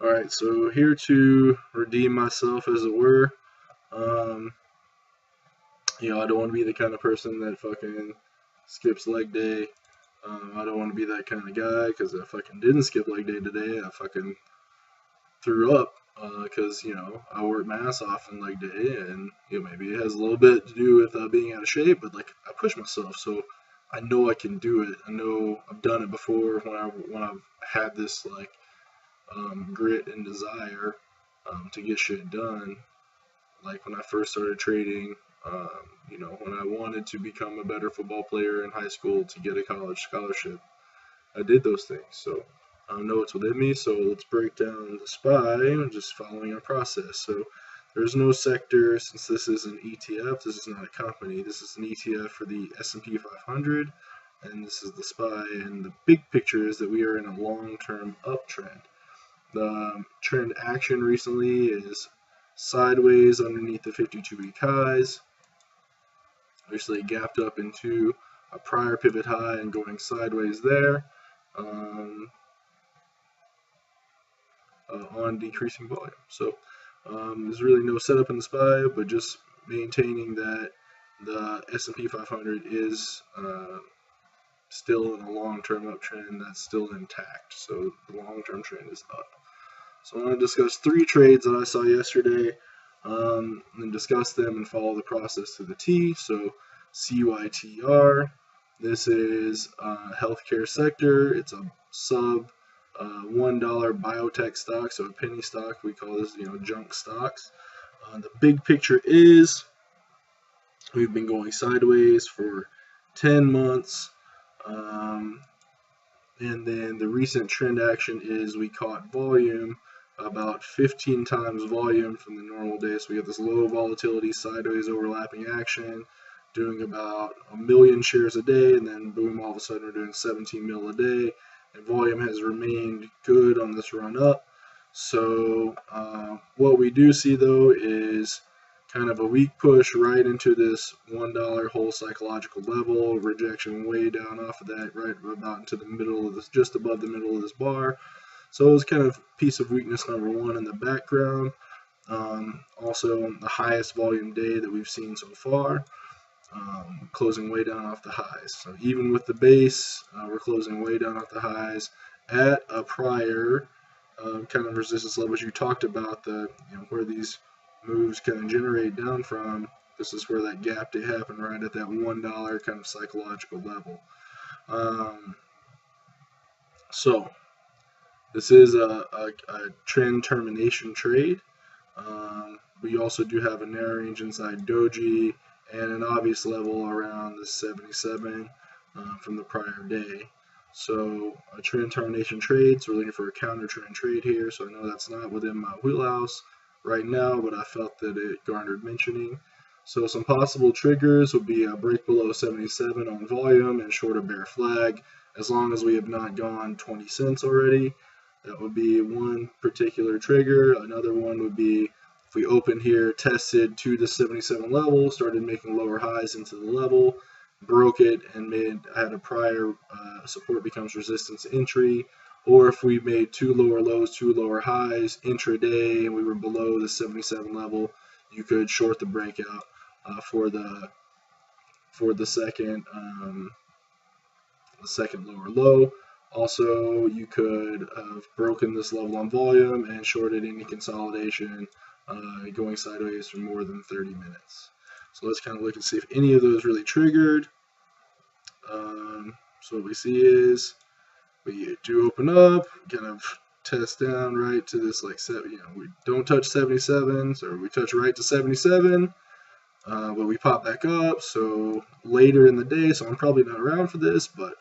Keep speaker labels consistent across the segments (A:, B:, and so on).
A: Alright, so here to redeem myself, as it were. Um, I don't want to be the kind of person that fucking skips leg day. I don't want to be that kind of guy because I fucking didn't skip leg day today. I fucking threw up because, I worked my ass off on leg day, and, maybe it has a little bit to do with being out of shape, but, like, I push myself, so I know I can do it. I know I've done it before when I've had this, like, grit and desire to get shit done. Like when I first started trading, when I wanted to become a better football player in high school to get a college scholarship, I did those things. So I know it's within me. So let's break down the SPY, just following our process. So there's no sector since this is an ETF. This is not a company. This is an ETF for the S&P 500, and this is the SPY. And the big picture is that we are in a long-term uptrend. The trend action recently is sideways underneath the 52-week highs. Obviously gapped up into a prior pivot high and going sideways there on decreasing volume. So there's really no setup in the SPY, but just maintaining that the S&P 500 is still in a long-term uptrend that's still intact. So the long-term trend is up. So I want to discuss 3 trades that I saw yesterday, and discuss them and follow the process to the T. So CYTR, this is healthcare sector. It's a sub $1 biotech stock, so a penny stock. We call this, junk stocks. The big picture is we've been going sideways for 10 months. And then the recent trend action is we caught volume about 15 times volume from the normal day. So we have this low volatility sideways overlapping action doing about 1 million shares a day, and then boom, all of a sudden we're doing 17 mil a day, and volume has remained good on this run up. So what we do see though is kind of a weak push right into this $1 whole psychological level, rejection way down off of that, right about into the middle of this, just above the middle of this bar. So it was kind of piece of weakness number 1 in the background. Also the highest volume day that we've seen so far, closing way down off the highs. So even with the base, we're closing way down off the highs at a prior kind of resistance levels. You talked about the where these moves kind of generate down from. This is where that gap day happened, right at that $1 kind of psychological level. So this is a trend termination trade. We also do have a narrow range inside doji and an obvious level around the 77 from the prior day. So a trend termination trade, so we're looking for a counter trend trade here. So I know that's not within my wheelhouse right now, but I felt that it garnered mentioning. So some possible triggers would be a break below 77 on volume and short a bear flag, as long as we have not gone 20 cents already. That would be one particular trigger. Another one would be if we opened here, tested to the 77 level, started making lower highs into the level, broke it, and had a prior support becomes resistance entry. Or if we made 2 lower lows, 2 lower highs intraday, and we were below the 77 level, you could short the breakout for the second lower low. Also, you could have broken this level on volume and shorted any consolidation going sideways for more than 30 minutes. So let's kind of look and see if any of those really triggered. So what we see is we do open up, kind of test down right to this, like, we don't touch 77, so we touch right to 77, but we pop back up. So later in the day, so I'm probably not around for this, but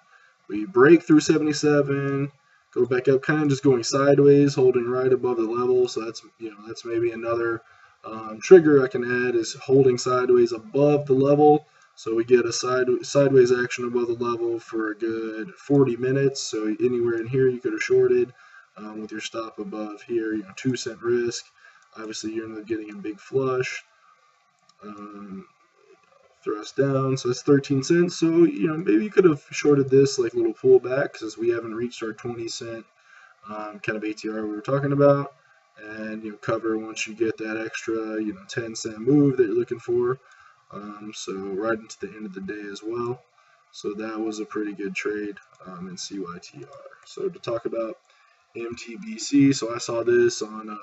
A: we break through 77, go back up, kind of just going sideways, holding right above the level. So that's maybe another trigger I can add, is holding sideways above the level. So we get a sideways action above the level for a good 40 minutes. So anywhere in here you could have shorted with your stop above here, 2 cent risk. Obviously you're not getting a big flush. Thrust down, so that's 13 cents. So maybe you could have shorted this like little pullback, because we haven't reached our 20 cent kind of ATR we were talking about, and cover once you get that extra 10-cent move that you're looking for. So right into the end of the day as well. So that was a pretty good trade in CYTR. So to talk about MTBC, so I saw this on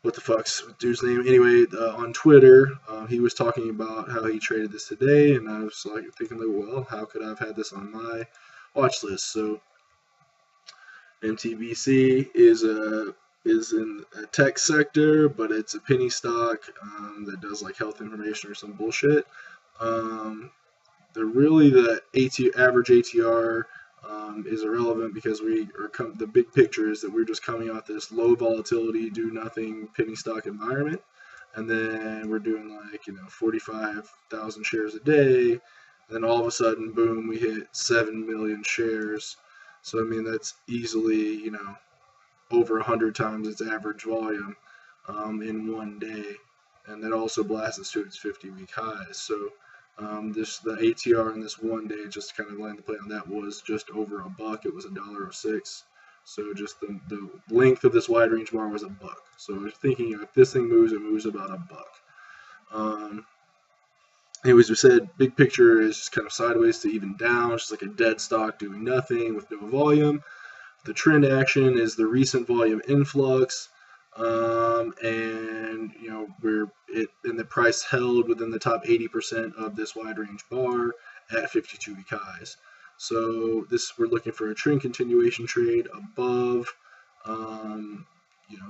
A: what the fuck's dude's name? Anyway, on Twitter, he was talking about how he traded this today, and I was like thinking, like, well, how could I have had this on my watch list? So MTBC is in a tech sector, but it's a penny stock that does like health information or some bullshit. The average ATR is irrelevant because the big picture is that we're just coming off this low volatility, do nothing penny stock environment, and then we're doing like 45,000 shares a day. Then all of a sudden, boom, we hit 7 million shares. So I mean that's easily over 100 times its average volume in one day, and that also blasts to its 50-week highs. So the ATR in this one day, just to kind of land the plane on that, was just over $1. It was $1.06. So just the length of this wide range bar was $1. So I was thinking if this thing moves, it moves about $1. Anyways, we said big picture is just kind of sideways to even down, just like a dead stock doing nothing with no volume. The trend action is the recent volume influx, and the price held within the top 80% of this wide range bar at 52-week highs. So we're looking for a trend continuation trade above,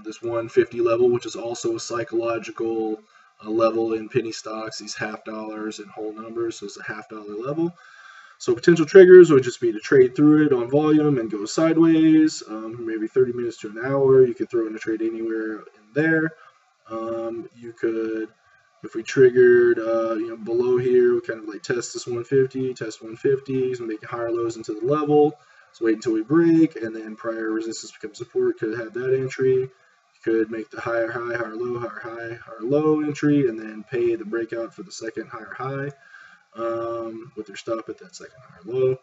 A: this 150 level, which is also a psychological level in penny stocks. These half dollars and whole numbers, so it's a $half level. So potential triggers would just be to trade through it on volume and go sideways, maybe 30 minutes to an hour. You could throw in a trade anywhere in there. You could, if we triggered, below here, we kind of like test this 150, test 150s, and make higher lows into the level. So wait until we break, and then prior resistance becomes support. Could have that entry. You could make the higher high, higher low, higher high, higher low entry, and then pay the breakout for the second higher high. With your stop at that second higher low.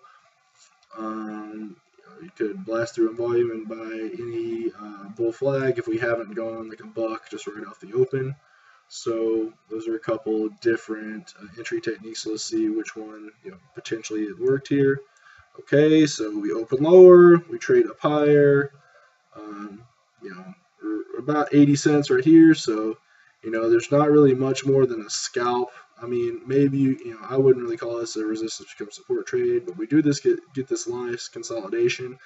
A: You could blast through in volume and buy any bull flag if we haven't gone like $1 just right off the open. So those are a couple different entry techniques. So let's see which one potentially it worked here. Okay, so we open lower, we trade up higher. We're about 80 cents right here. So there's not really much more than a scalp. I mean, maybe, I wouldn't really call this a resistance become support trade, but we do this, get this nice consolidation.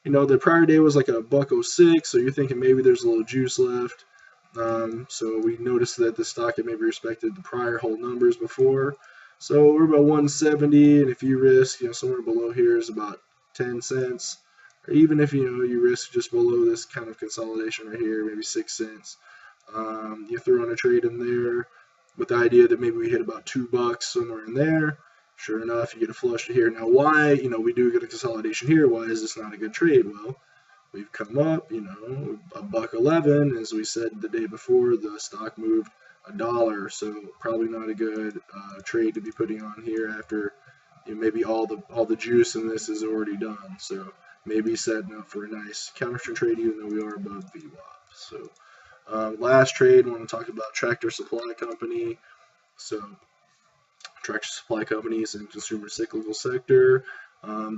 A: The prior day was like a $1.06, so you're thinking maybe there's a little juice left. So we noticed that the stock had maybe respected the prior whole numbers before. So we're about 170, and if you risk, somewhere below here is about 10 cents. Or even if, you risk just below this kind of consolidation right here, maybe 6 cents. You throw in a trade in there with the idea that maybe we hit about $2 somewhere in there. Sure enough, you get a flush here. Now, why, we do get a consolidation here. Why is this not a good trade? Well, we've come up, $1.11, as we said the day before, the stock moved $1, so probably not a good trade to be putting on here after maybe all the juice in this is already done. So maybe setting up for a nice counter trade, even though we are above VWAP. So. Last trade, I want to talk about Tractor Supply Company. So, Tractor Supply Company is in consumer cyclical sector.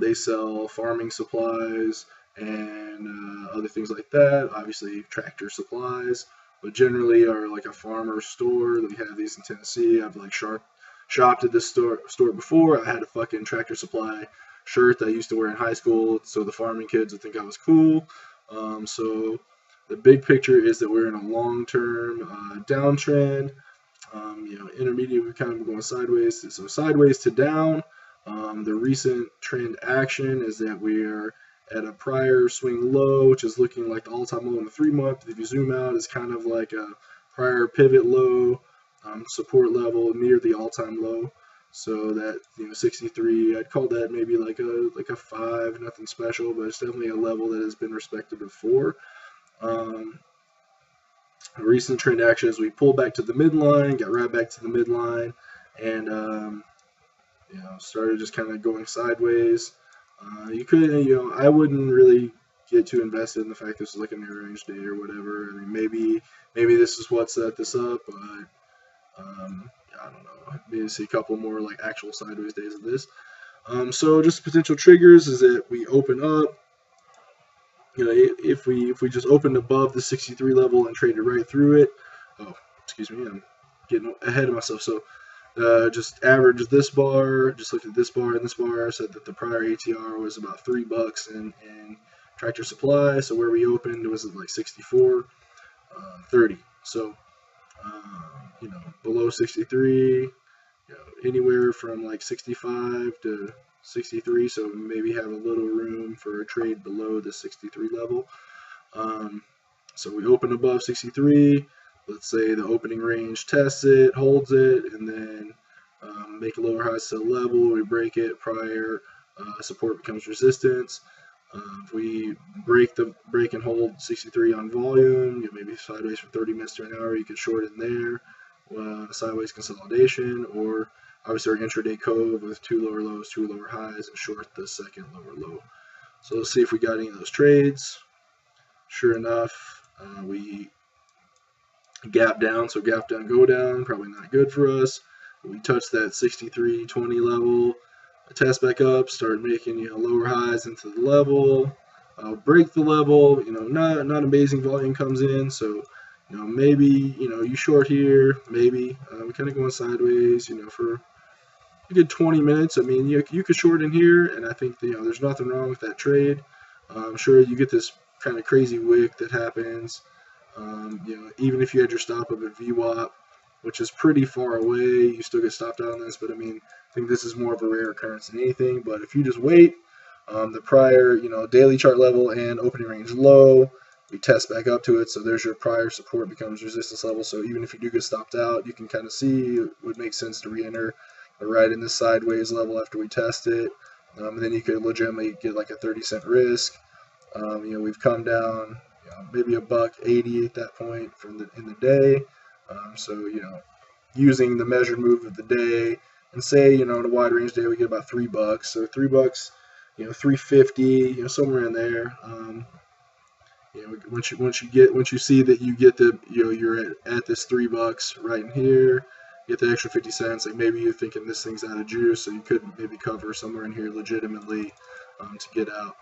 A: They sell farming supplies and other things like that. Obviously, tractor supplies, but generally are like a farmer store. We have these in Tennessee. I've like shopped at this store before. I had a fucking Tractor Supply shirt that I used to wear in high school, so the farming kids would think I was cool. So the big picture is that we're in a long-term downtrend. Intermediate, we're kind of going sideways. So sideways to down. The recent trend action is that we are at a prior swing low, which is looking like the all-time low in the 3-month. If you zoom out, it's kind of like a prior pivot low, support level near the all-time low. So that 63, I'd call that maybe like a 5, nothing special, but it's definitely a level that has been respected before. Recent trend action is we pulled back to the midline, got right back to the midline, and started just kind of going sideways. I wouldn't really get too invested in the fact this is like a narrow range day or whatever. I mean, maybe this is what set this up, but I don't know. Maybe see a couple more like actual sideways days of this. So just potential triggers is that we open up. You know, if we just opened above the 63 level and traded right through it. Oh, excuse me, I'm getting ahead of myself. So just average this bar, just looked at this bar and this bar, said that the prior ATR was about $3 in Tractor Supply. So where we opened was at like 64.30. So you know, below 63, you know, anywhere from like 65 to 63, so maybe have a little room for a trade below the 63 level. So we open above 63. Let's say the opening range tests it, holds it, and then make a lower high sell level. We break it prior. Support becomes resistance. If we break and hold 63 on volume, you know, maybe sideways for 30 minutes to an hour, you could short in there. Sideways consolidation, or obviously our intraday cove with 2 lower lows, 2 lower highs, and short the second lower low. So let's see if we got any of those trades. Sure enough, we gap down, so gap down, go down, probably not good for us. We touch that 63.20 level, test back up, start making, you know, lower highs into the level, break the level, you know, not amazing volume comes in, so you know, maybe, you know, you short here, maybe. We're kind of going sideways, you know, for a good 20 minutes. I mean, you could short in here, and I think, you know, there's nothing wrong with that trade. I'm sure you get this kind of crazy wick that happens. You know, even if you had your stop up at VWAP, which is pretty far away, you still get stopped out on this, but I mean, I think this is more of a rare occurrence than anything. But if you just wait, the prior, you know, daily chart level and opening range low, we test back up to it, so there's your prior support becomes resistance level. So even if you do get stopped out, you can kind of see it would make sense to re-enter right in the sideways level after we test it, and then you could legitimately get like a 30-cent risk. You know, we've come down, you know, maybe $1.80 at that point in the day. So you know, using the measured move of the day, and say, you know, in a wide range day we get about $3. So $3, you know, 350, you know, somewhere in there. You know, once you see that you get the, you know, you're at this $3 right in here, you get the extra 50 cents. Like maybe you're thinking this thing's out of juice, so you could maybe cover somewhere in here legitimately to get out.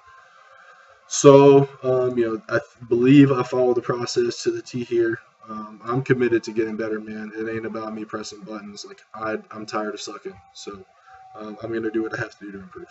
A: So you know, I believe I follow the process to the T here. I'm committed to getting better, man. It ain't about me pressing buttons. Like I'm tired of sucking. So I'm gonna do what I have to do to improve.